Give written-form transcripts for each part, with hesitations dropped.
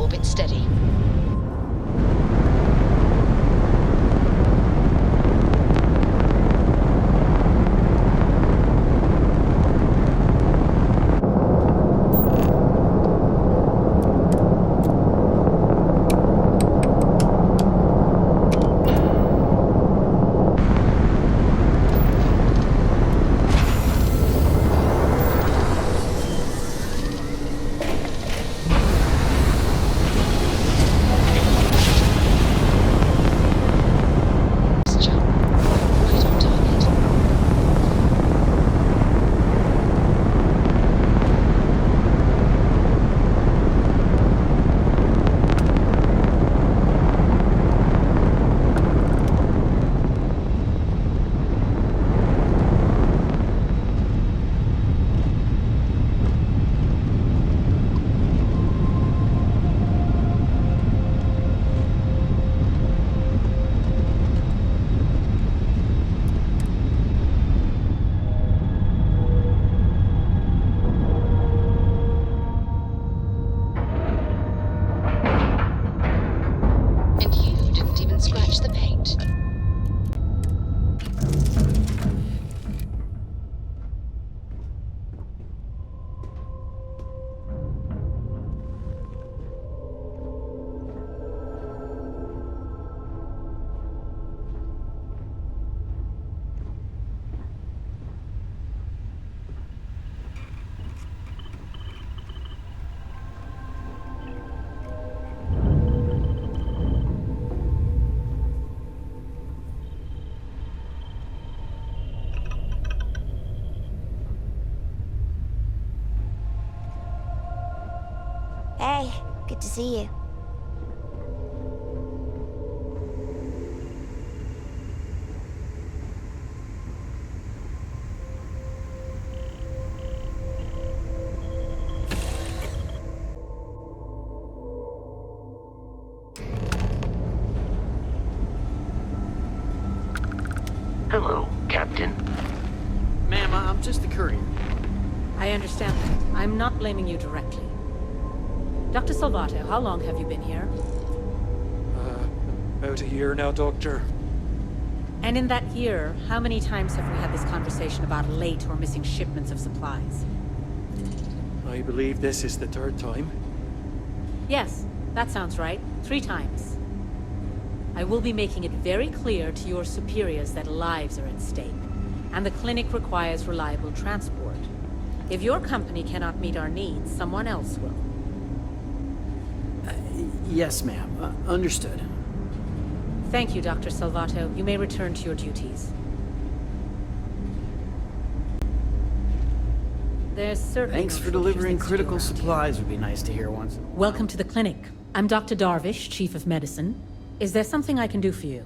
orbit steady. Scratch the paint. Hey, good to see you. Hello, Captain. Ma'am, I'm just the courier. I understand that. I'm not blaming you directly. Dr. Salvato, how long have you been here? About a year now, Doctor. And in that year, how many times have we had this conversation about late or missing shipments of supplies? I believe this is the third time. Yes, that sounds right. 3 times. I will be making it very clear to your superiors that lives are at stake, and the clinic requires reliable transport. If your company cannot meet our needs, someone else will. Yes, ma'am. Understood. Thank you, Dr. Salvato. You may return to your duties. There's certainly Thanks no for shortage of delivering things to do critical around here. supplies would be nice to hear once in a while. Welcome to the clinic. I'm Dr. Darvish, Chief of Medicine. Is there something I can do for you?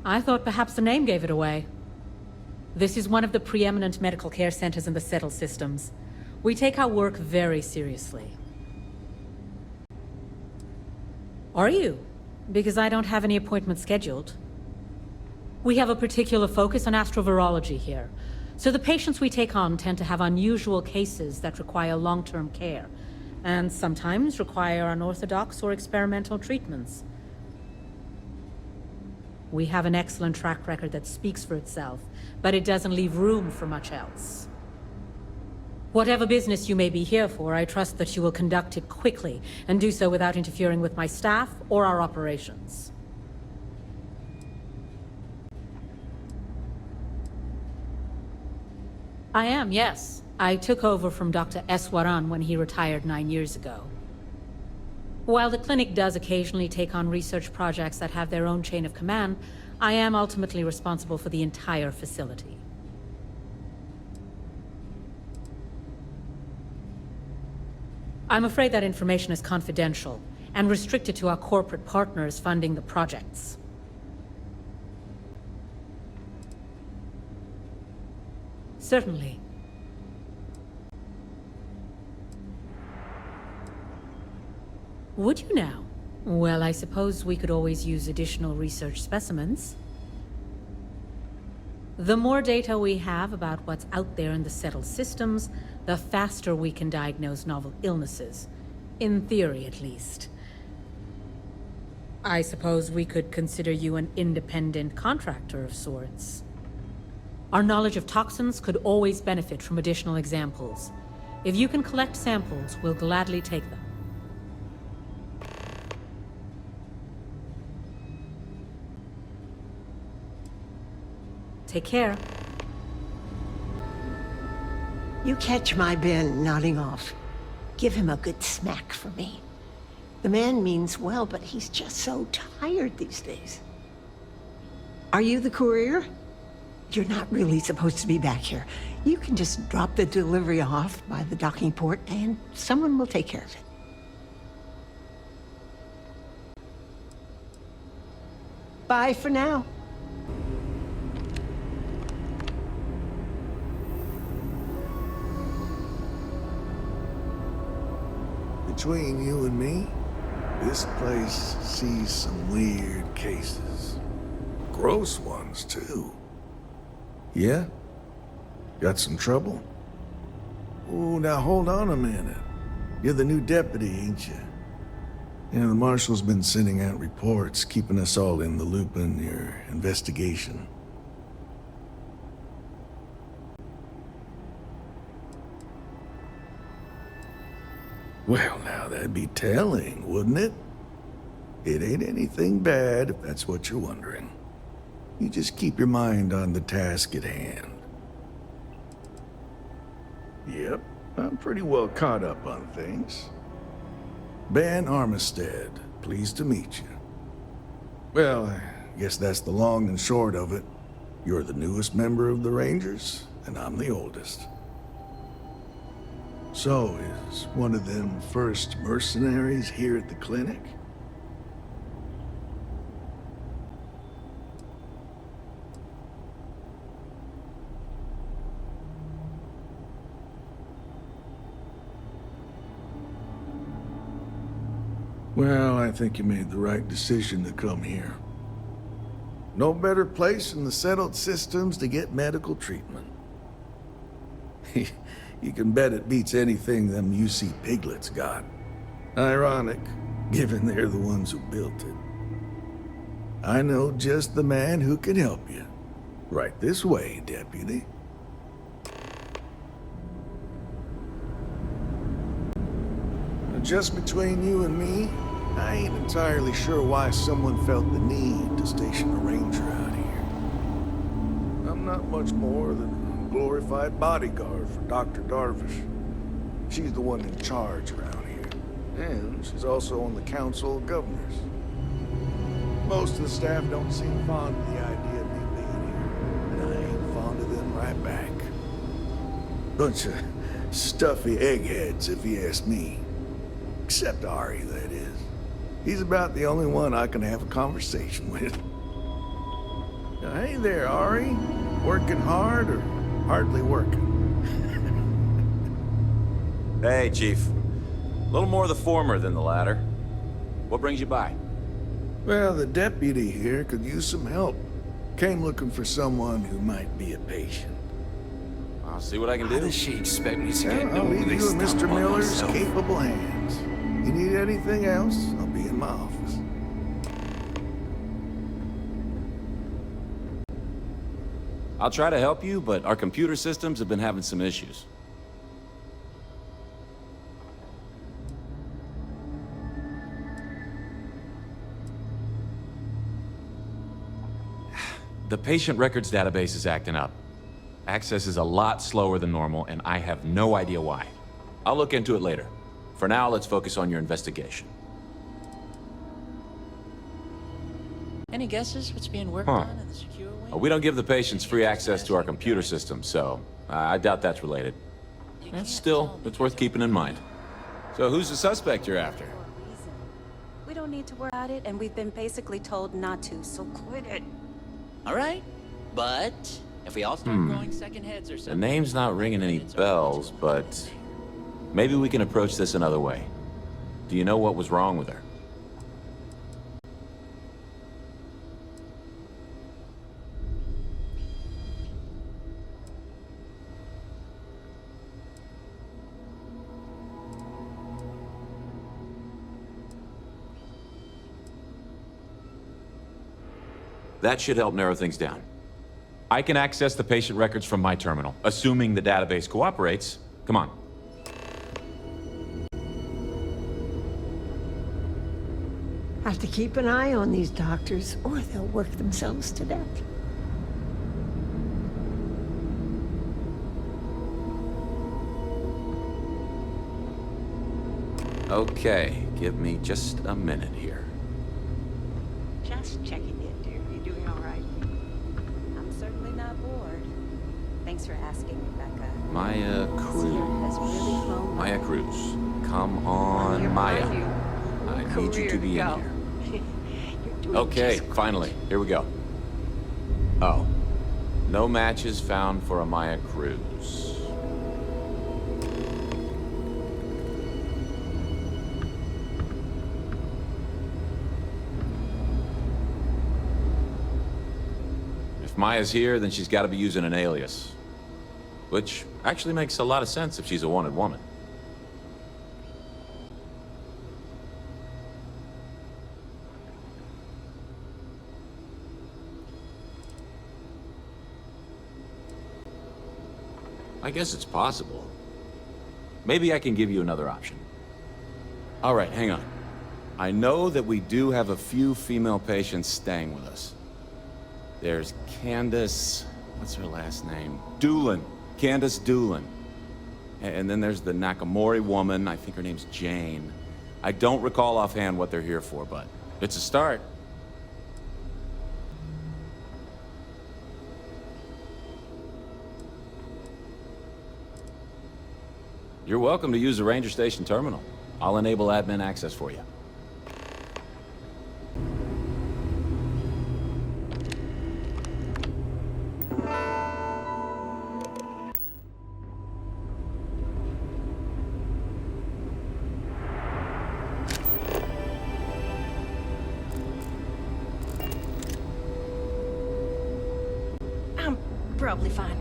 I thought perhaps the name gave it away. This is one of the preeminent medical care centers in the Settle systems. We take our work very seriously. Are you? Because I don't have any appointments scheduled. We have a particular focus on astrovirology here. So the patients we take on tend to have unusual cases that require long-term care, and sometimes require unorthodox or experimental treatments. We have an excellent track record that speaks for itself, but it doesn't leave room for much else. Whatever business you may be here for, I trust that you will conduct it quickly, and do so without interfering with my staff or our operations. I am, yes. I took over from Dr. Eswaran when he retired 9 years ago. While the clinic does occasionally take on research projects that have their own chain of command, I am ultimately responsible for the entire facility. I'm afraid that information is confidential and restricted to our corporate partners funding the projects. Certainly. Would you now? Well, I suppose we could always use additional research specimens. The more data we have about what's out there in the settled systems, the faster we can diagnose novel illnesses. In theory, at least. I suppose we could consider you an independent contractor of sorts. Our knowledge of toxins could always benefit from additional examples. If you can collect samples, we'll gladly take them. Take care. You catch my Ben nodding off. Give him a good smack for me. The man means well, but he's just so tired these days. Are you the courier? You're not really supposed to be back here. You can just drop the delivery off by the docking port and someone will take care of it. Bye for now. Between you and me, this place sees some weird cases. Gross ones, too. Yeah? Got some trouble? Oh, now hold on a minute. You're the new deputy, ain't you? Yeah, the marshal's been sending out reports, keeping us all in the loop in your investigation. Well, now that'd be telling, wouldn't it? It ain't anything bad, if that's what you're wondering. You just keep your mind on the task at hand. Yep, I'm pretty well caught up on things. Ben Armistead, pleased to meet you. Well, I guess that's the long and short of it. You're the newest member of the Rangers, and I'm the oldest. So, is one of them first mercenaries here at the clinic? Well, I think you made the right decision to come here. No better place in the settled systems to get medical treatment. You can bet it beats anything them UC piglets got. Ironic, given they're the ones who built it. I know just the man who can help you. Right this way, Deputy. Just between you and me, I ain't entirely sure why someone felt the need to station a ranger out here. I'm not much more than glorified bodyguard for Dr. Darvish. She's the one in charge around here, and she's also on the Council of Governors. Most of the staff don't seem fond of the idea of me being here, and I ain't fond of them right back. Bunch of stuffy eggheads, if you ask me. Except Ari, that is. He's about the only one I can have a conversation with. Hey there, Ari. Working hard or hardly working? Hey, Chief. A little more the former than the latter. What brings you by? Well, the deputy here could use some help. Came looking for someone who might be a patient. I'll see what I can How do. does she expect me to get I'll no leave you in this Mr. stuff on Miller's myself? capable hands. You need anything else, I'll be in my office. I'll try to help you, but our computer systems have been having some issues. The patient records database is acting up. Access is a lot slower than normal, and I have no idea why. I'll look into it later. For now, let's focus on your investigation. Any guesses what's being worked on in the secure wing? We don't give the patients free access to our computer system, so I doubt that's related. Still, it's worth keeping in mind. So who's the suspect you're after? We don't need to worry about it, and we've been basically told not to, so quit it. All right, but if we all start growing second heads or The something... name's not ringing any bells, but maybe we can approach this another way. Do you know what was wrong with her? That should help narrow things down. I can access the patient records from my terminal, assuming the database cooperates. Come on. Have to keep an eye on these doctors, or they'll work themselves to death. Okay, give me just a minute here. Just checking in, dear. You doing all right? I'm certainly not bored. Thanks for asking, Rebecca. Maya This Cruz. year has really flown by. Maya Cruz. Come on, Maya. I need you to be in here. You're doing Okay, just great. finally. Here we go. Oh. No matches found for a Maya Cruz. If Maya's here, then she's got to be using an alias. Which actually makes a lot of sense if she's a wanted woman. I guess it's possible. Maybe I can give you another option. All right, hang on. I know that we do have a few female patients staying with us. There's Candace... what's her last name? Doolin. Candace Doolin. And then there's the Nakamori woman. I think her name's Jane. I don't recall offhand what they're here for, but it's a start. You're welcome to use the Ranger Station terminal. I'll enable admin access for you. I'm probably fine.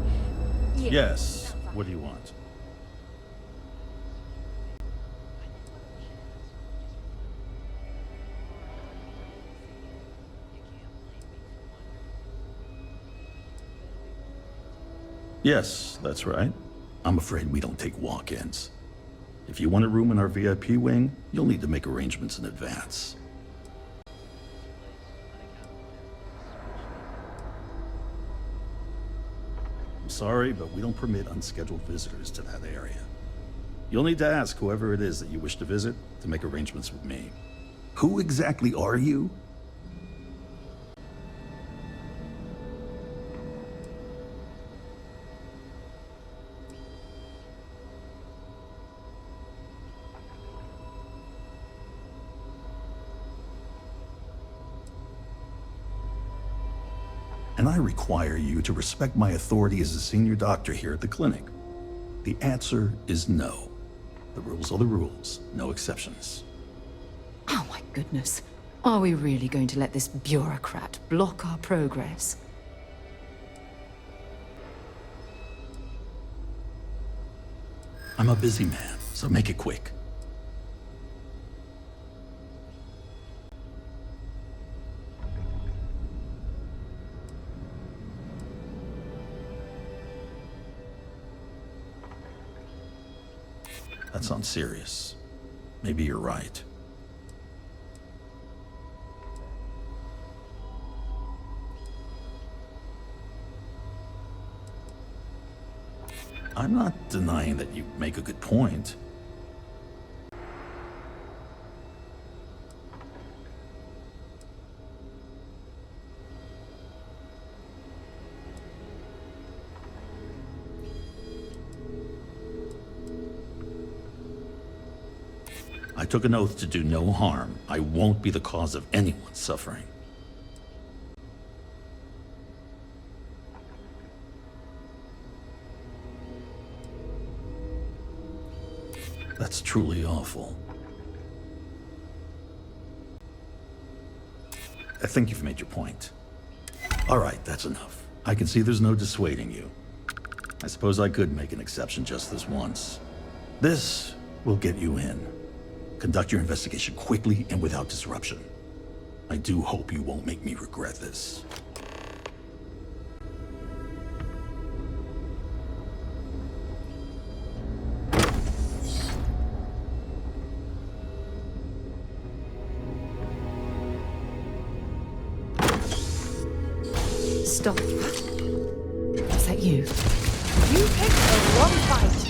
Yeah. Yes. What do you want? Yes, that's right. I'm afraid we don't take walk-ins. If you want a room in our VIP wing, you'll need to make arrangements in advance. I'm sorry, but we don't permit unscheduled visitors to that area. You'll need to ask whoever it is that you wish to visit to make arrangements with me. Who exactly are you? And I require you to respect my authority as a senior doctor here at the clinic. The answer is no. The rules are the rules, no exceptions. Oh my goodness. Are we really going to let this bureaucrat block our progress? I'm a busy man, so make it quick. That sounds serious. Maybe you're right. I'm not denying that you make a good point. I took an oath to do no harm. I won't be the cause of anyone's suffering. That's truly awful. I think you've made your point. All right, that's enough. I can see there's no dissuading you. I suppose I could make an exception just this once. This will get you in. Conduct your investigation quickly and without disruption. I do hope you won't make me regret this. Stop. Was that you? You picked the wrong fight.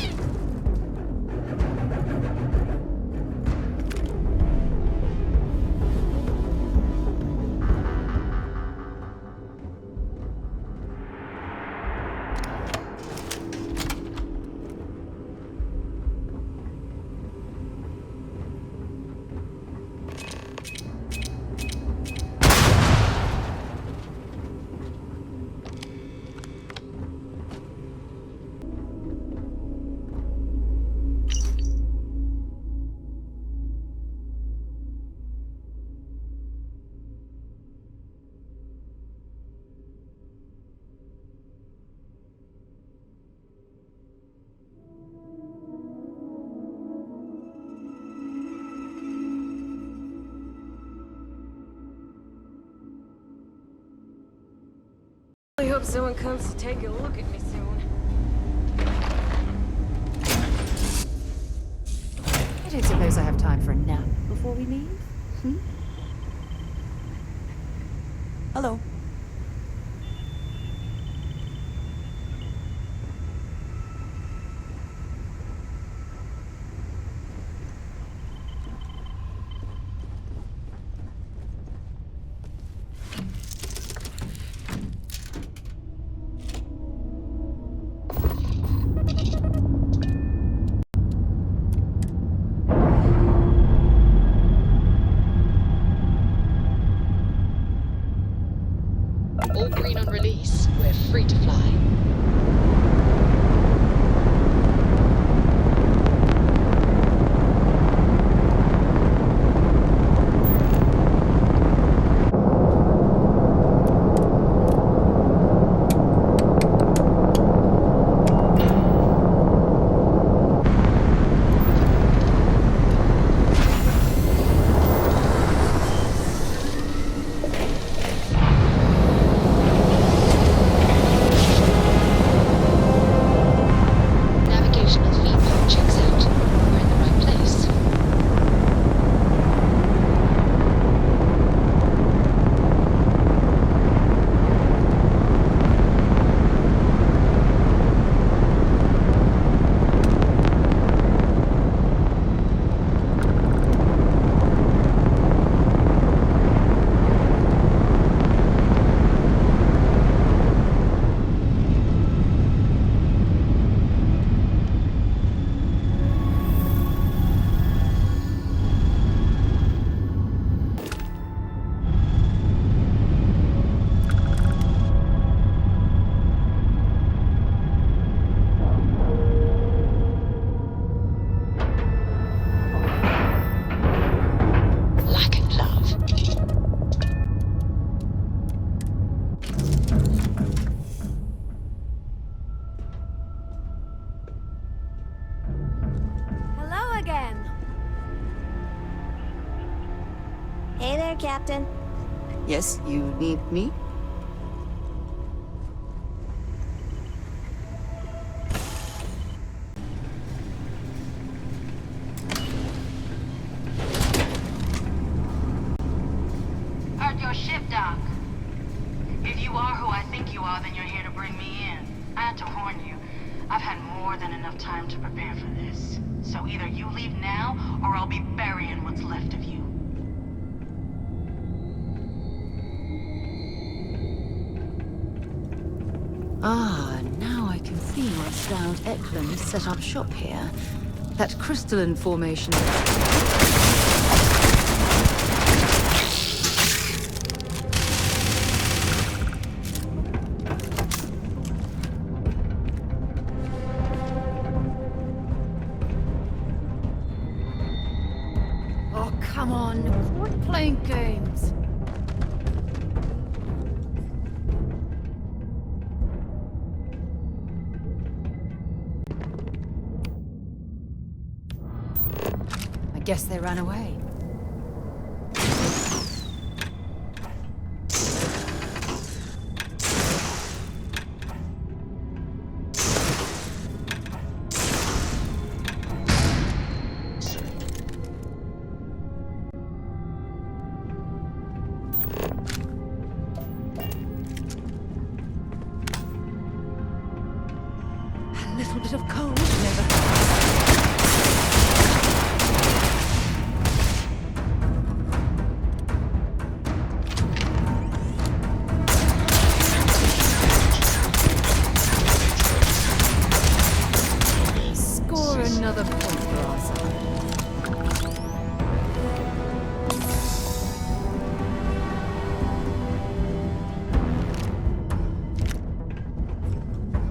I hope someone comes to take a look at me soon. I don't suppose I have time for a nap before we leave? Hello. All green on release. We're free to fly. Navigational feedback checks out. We're in the right place. Lack and love. Hello again. Hey there, Captain. Yes, you need me? Heard your ship, Doc. If you are who I think you are, then you're here to bring me in. I had to warn you. I've had more than enough time to prepare for this. So either you leave now, or I'll be burying what's left of you. Ah, now I can see why Stroud Eklund set up shop here. That crystalline formation. Oh, come on. Quit playing games. I guess they ran away. little bit of cold never hurts. Score another point for our side.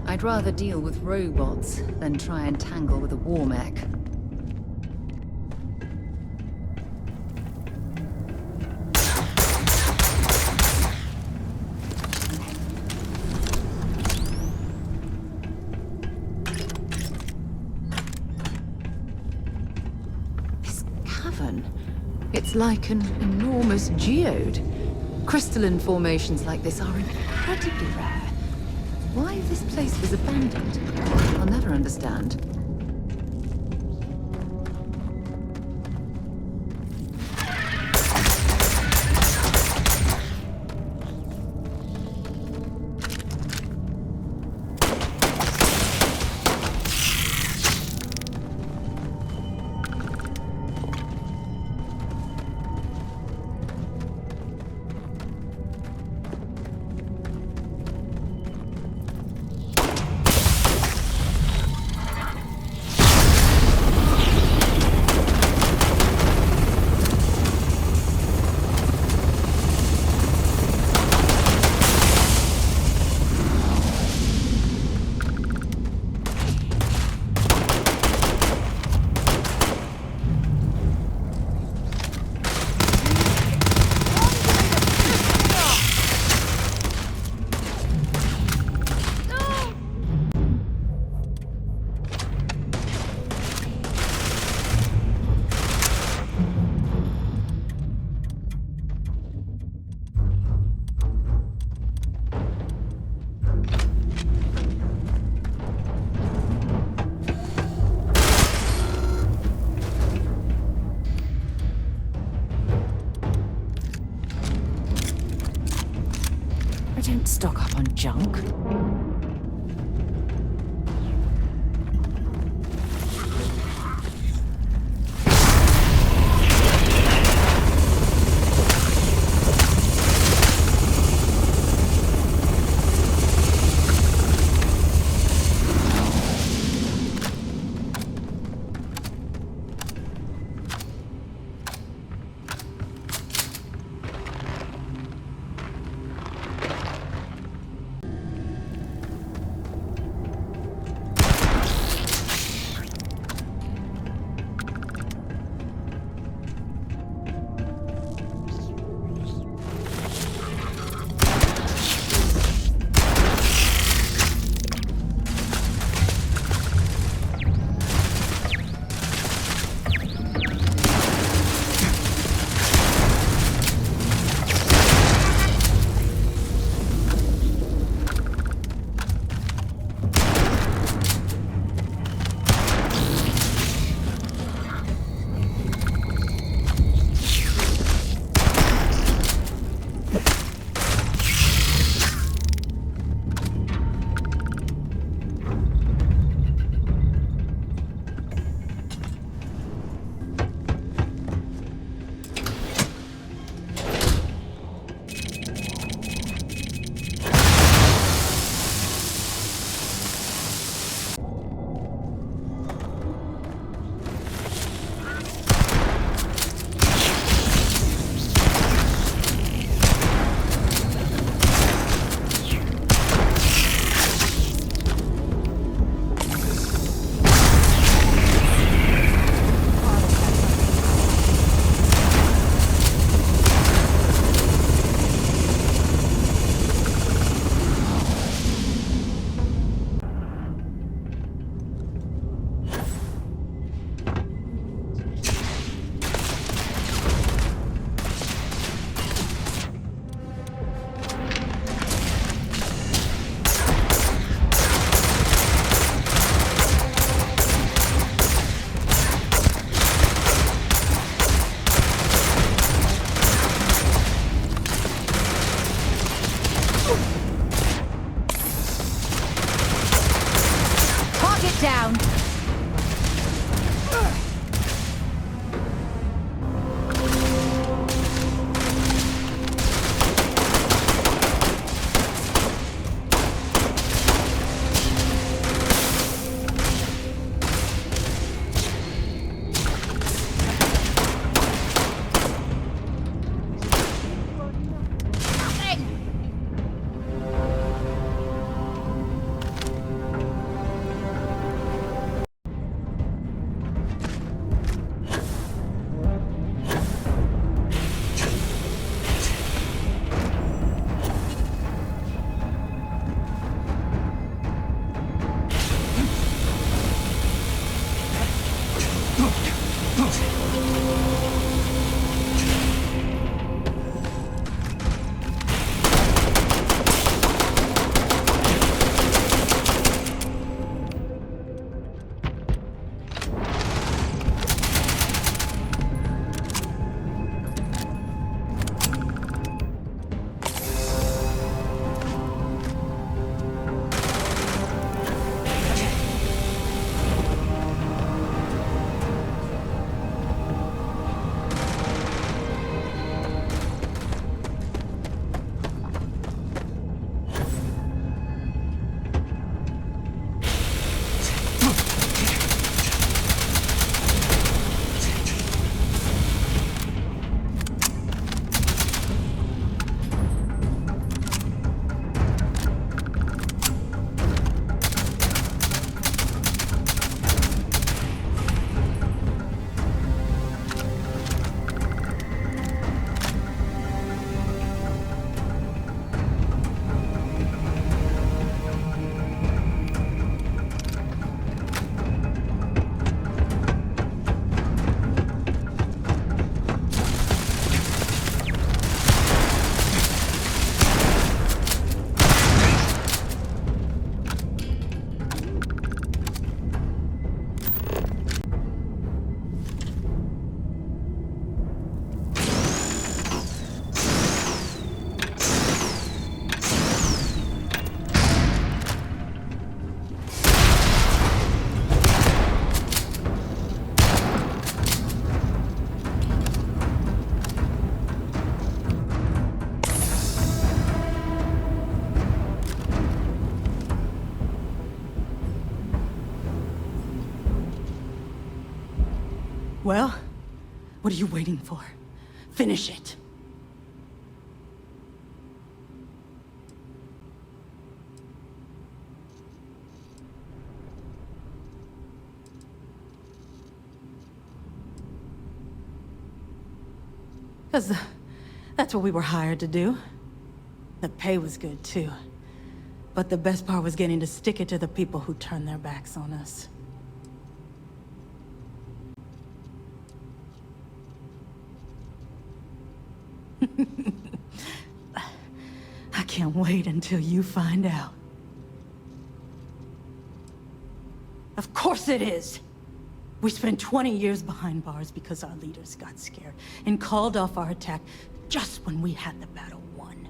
I'd rather deal with robots than try and tangle with a war mech. This cavern, it's like an enormous geode. Crystalline formations like this are incredibly rare. Why this place was abandoned, I'll never understand. down. Well, what are you waiting for? Finish it. Because that's what we were hired to do. The pay was good, too. But the best part was getting to stick it to the people who turned their backs on us. I can't wait until you find out. Of course it is! We spent 20 years behind bars because our leaders got scared and called off our attack just when we had the battle won.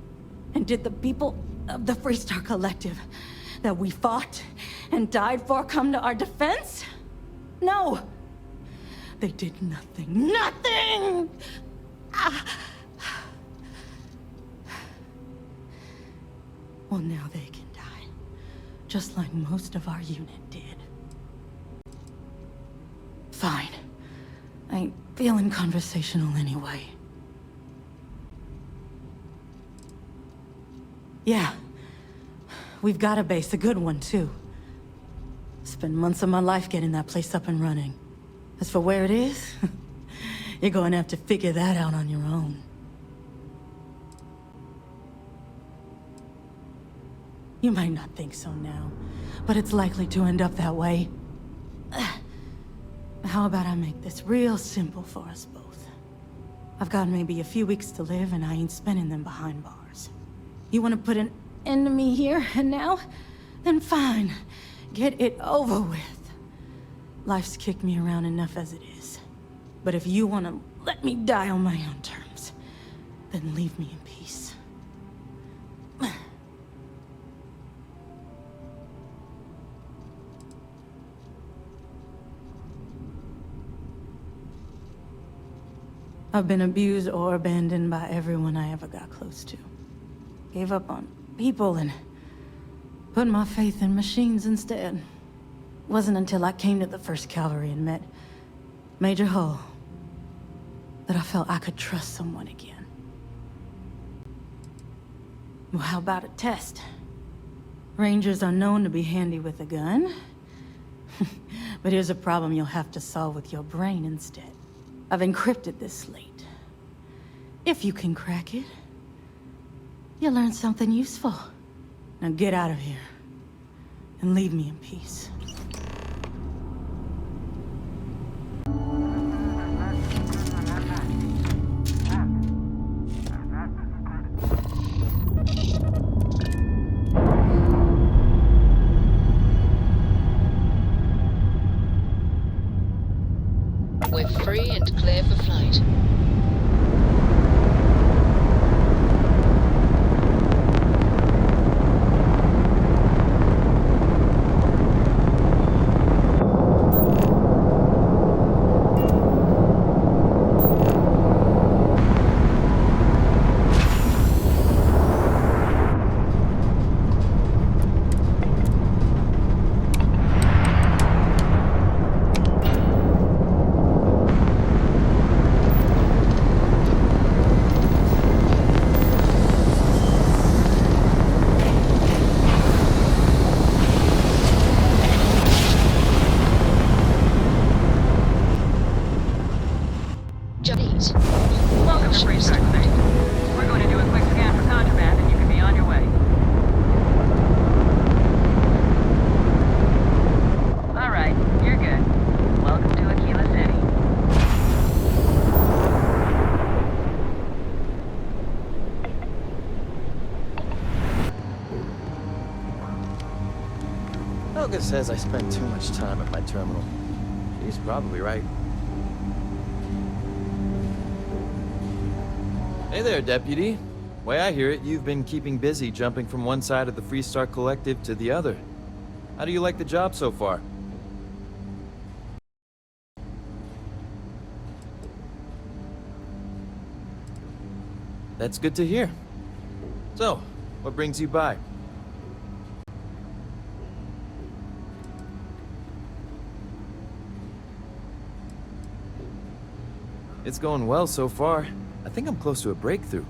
And did the people of the Freestar Collective that we fought and died for come to our defense? No! They did nothing. Nothing! Well, now they can die. Just like most of our unit did. Fine. I ain't feeling conversational anyway. Yeah. We've got a base, a good one, too. Spent months of my life getting that place up and running. As for where it is, you're going to have to figure that out on your own. You might not think so now, but it's likely to end up that way. How about I make this real simple for us both? I've got maybe a few weeks to live, and I ain't spending them behind bars. You want to put an end to me here and now? Then fine. Get it over with. Life's kicked me around enough as it is. But if you want to let me die on my own terms, then leave me in peace. I've been abused or abandoned by everyone I ever got close to. Gave up on people and put my faith in machines instead. Wasn't until I came to the 1st Cavalry and met Major Hull that I felt I could trust someone again. Well, how about a test? Rangers are known to be handy with a gun. But here's a problem you'll have to solve with your brain instead. I've encrypted this slate. If you can crack it, you'll learn something useful. Now get out of here and leave me in peace. We're free and clear for flight. Welcome to Freestart Station. We're going to do a quick scan for contraband and you can be on your way. Alright, you're good. Welcome to Aquila City. Helga says I spend too much time at my terminal. She's probably right. Hey there, Deputy. Way I hear it, you've been keeping busy jumping from one side of the Freestar Collective to the other. How do you like the job so far? That's good to hear. So, what brings you by? It's going well so far. I think I'm close to a breakthrough.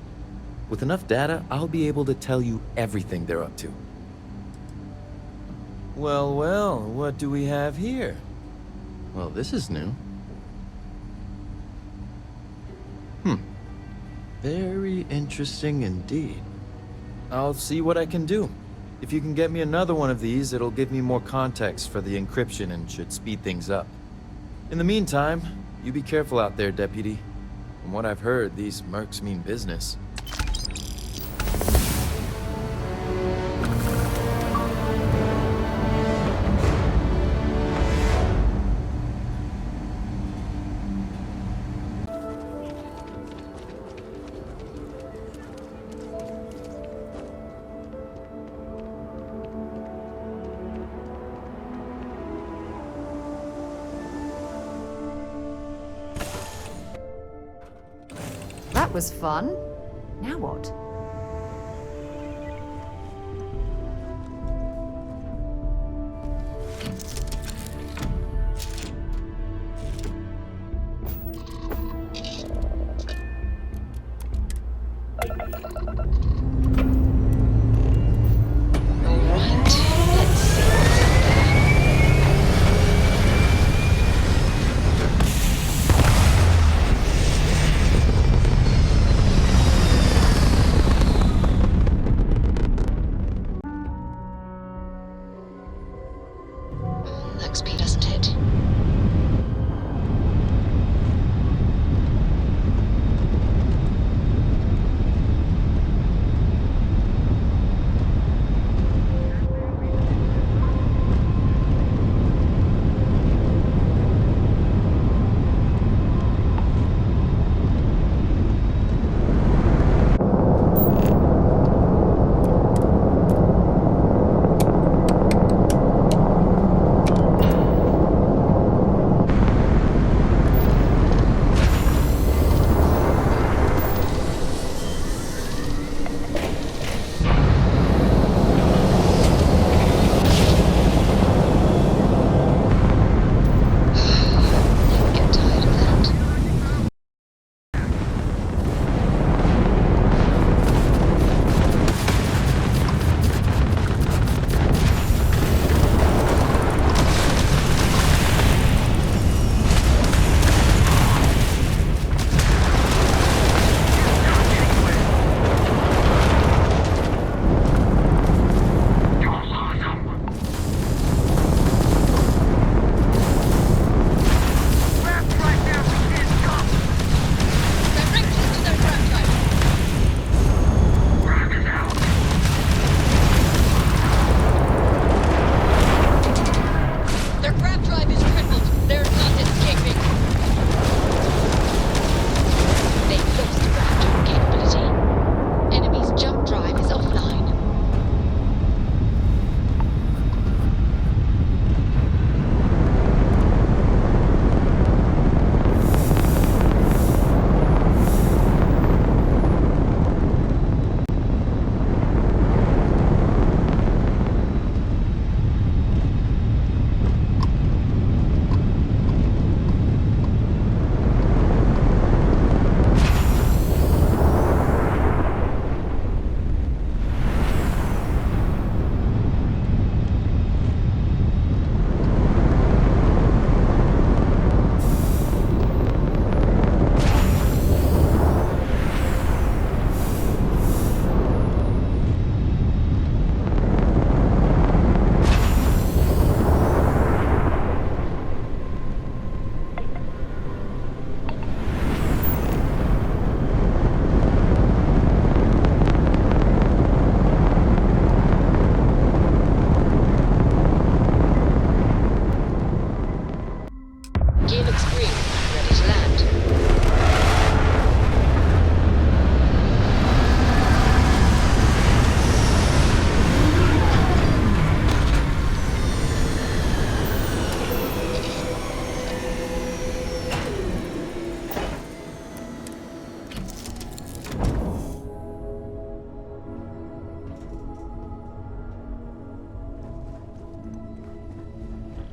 With enough data, I'll be able to tell you everything they're up to. Well, well, what do we have here? Well, this is new. Very interesting indeed. I'll see what I can do. If you can get me another one of these, it'll give me more context for the encryption and should speed things up. In the meantime, you be careful out there, Deputy. From what I've heard, these mercs mean business. That was fun. Now what? looks green. Ready to land.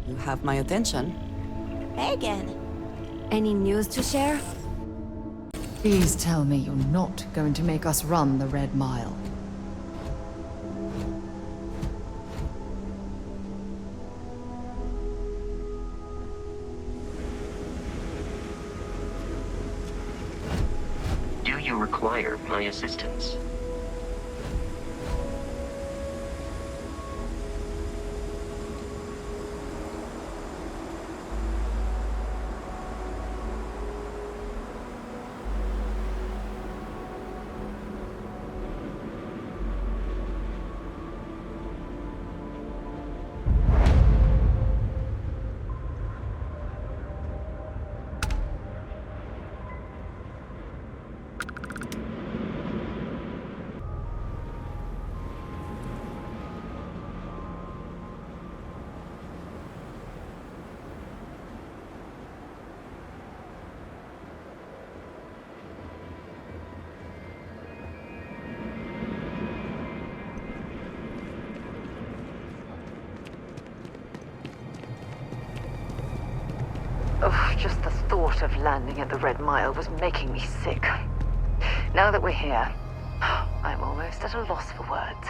You have my attention. Hey again. Any news to share? Please tell me you're not going to make us run the Red Mile. Do you require my assistance? Oh, just the thought of landing at the Red Mile was making me sick. Now that we're here, I'm almost at a loss for words.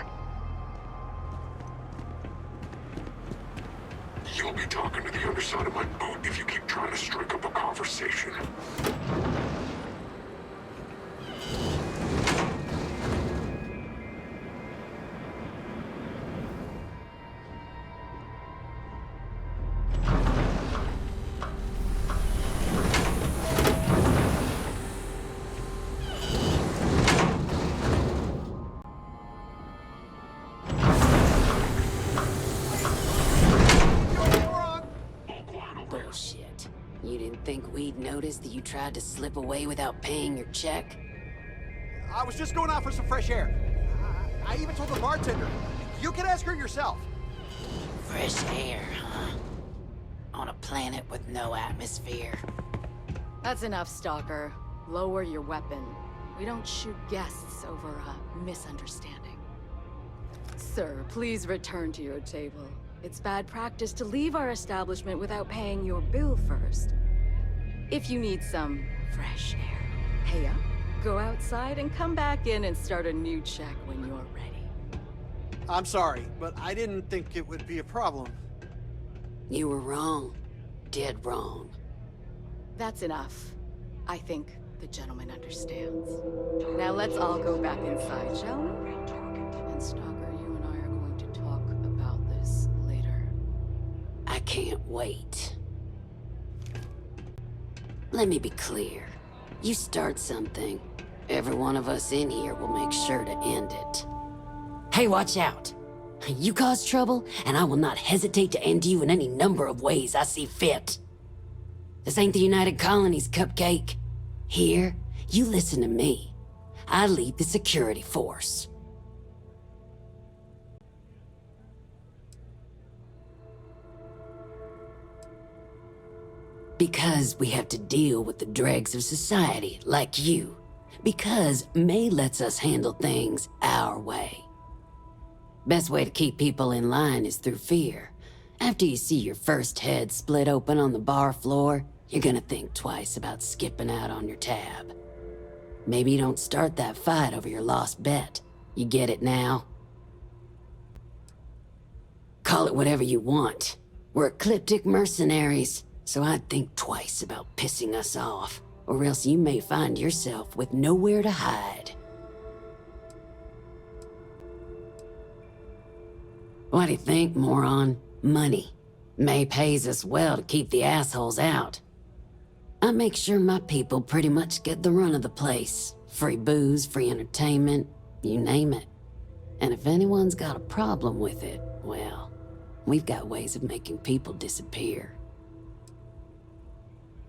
You'll be talking to the underside of my boot if you keep trying to strike up a conversation. Bullshit. You didn't think we'd notice that you tried to slip away without paying your check? I was just going out for some fresh air. I even told the bartender. You can ask her yourself. Fresh air, huh? On a planet with no atmosphere. That's enough, Stalker. Lower your weapon. We don't shoot guests over a misunderstanding. Sir, please return to your table. It's bad practice to leave our establishment without paying your bill first. If you need some fresh air, pay up, go outside, and come back in and start a new check when you're ready. I'm sorry, but I didn't think it would be a problem. You were wrong. Dead wrong. That's enough. I think the gentleman understands. Now let's all go back inside, shall we? And Stalker, you and I are going to talk about this later. I can't wait. Let me be clear. You start something, every one of us in here will make sure to end it. Hey, watch out! You cause trouble, and I will not hesitate to end you in any number of ways I see fit. This ain't the United Colonies, Cupcake. Here, you listen to me. I lead the security force. Because we have to deal with the dregs of society, like you. Because May lets us handle things our way. Best way to keep people in line is through fear. After you see your first head split open on the bar floor, you're gonna think twice about skipping out on your tab. Maybe you don't start that fight over your lost bet. You get it now? Call it whatever you want. We're ecliptic mercenaries, so I'd think twice about pissing us off, or else you may find yourself with nowhere to hide. What do you think, moron? Money. May pays us well to keep the assholes out. I make sure my people pretty much get the run of the place. Free booze, free entertainment, you name it. And if anyone's got a problem with it, well, we've got ways of making people disappear.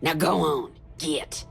Now go on, get.